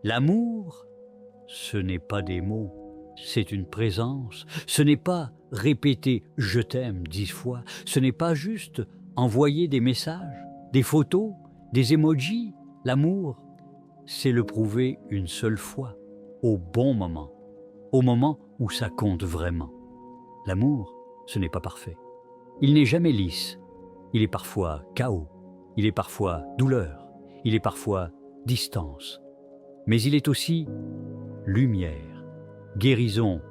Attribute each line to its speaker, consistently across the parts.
Speaker 1: L'amour, ce n'est pas des mots, c'est une présence. Ce n'est pas répéter « je t'aime » 10 fois. Ce n'est pas juste envoyer des messages, des photos, des emojis. L'amour, c'est le prouver une seule fois, au bon moment, au moment où ça compte vraiment. L'amour, ce n'est pas parfait. Il n'est jamais lisse. Il est parfois chaos. Il est parfois douleur. Il est parfois distance. Mais il est aussi lumière, guérison,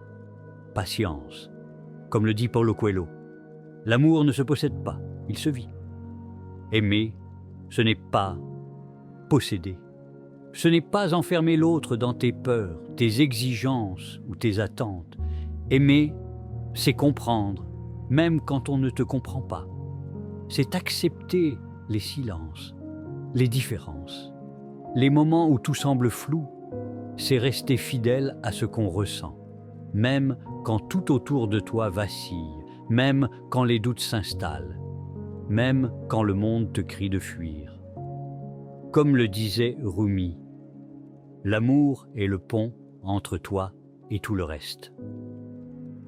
Speaker 1: patience. Comme le dit Paulo Coelho, l'amour ne se possède pas, il se vit. Aimer, ce n'est pas posséder. Ce n'est pas enfermer l'autre dans tes peurs, tes exigences ou tes attentes. Aimer, c'est comprendre, même quand on ne te comprend pas. C'est accepter les silences, les différences, les moments où tout semble flou. C'est rester fidèle à ce qu'on ressent, même quand tout autour de toi vacille, même quand les doutes s'installent, même quand le monde te crie de fuir. Comme le disait Rumi, l'amour est le pont entre toi et tout le reste.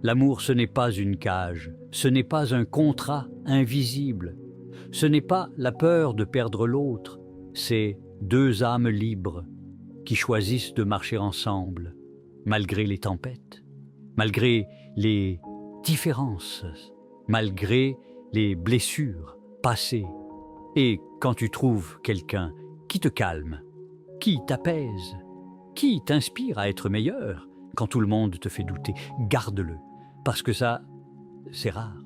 Speaker 1: L'amour, ce n'est pas une cage, ce n'est pas un contrat invisible, ce n'est pas la peur de perdre l'autre, c'est 2 âmes libres qui choisissent de marcher ensemble, malgré les tempêtes, malgré les différences, malgré les blessures passées. Et quand tu trouves quelqu'un qui te calme, qui t'apaise, qui t'inspire à être meilleur, quand tout le monde te fait douter, garde-le, parce que ça, c'est rare.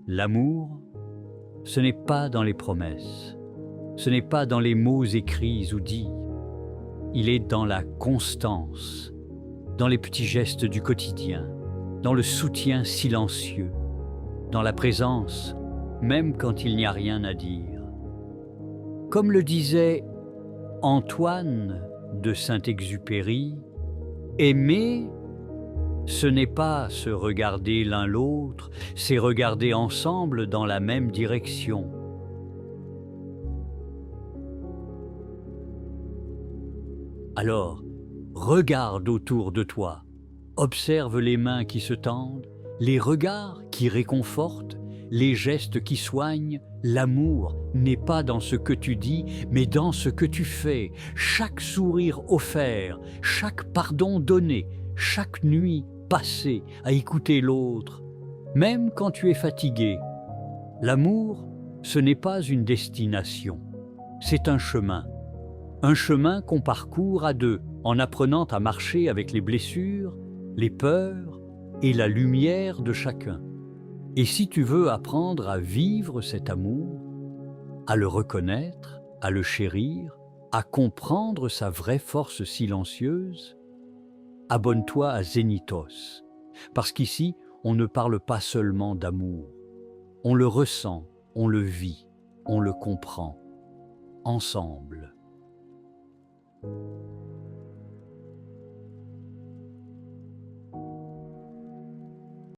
Speaker 1: L'amour, ce n'est pas dans les promesses, ce n'est pas dans les mots écrits ou dits, il est dans la constance, dans les petits gestes du quotidien, dans le soutien silencieux, dans la présence, même quand il n'y a rien à dire. Comme le disait Antoine de Saint-Exupéry, aimer, ce n'est pas se regarder l'un l'autre, c'est regarder ensemble dans la même direction. Alors, regarde autour de toi, observe les mains qui se tendent, les regards qui réconfortent, les gestes qui soignent. L'amour n'est pas dans ce que tu dis, mais dans ce que tu fais. Chaque sourire offert, chaque pardon donné, chaque nuit passée à écouter l'autre, même quand tu es fatigué. L'amour, ce n'est pas une destination, c'est un chemin qu'on parcourt à 2, en apprenant à marcher avec les blessures, les peurs et la lumière de chacun. Et si tu veux apprendre à vivre cet amour, à le reconnaître, à le chérir, à comprendre sa vraie force silencieuse, abonne-toi à Zenitos, parce qu'ici, on ne parle pas seulement d'amour. On le ressent, on le vit, on le comprend, ensemble.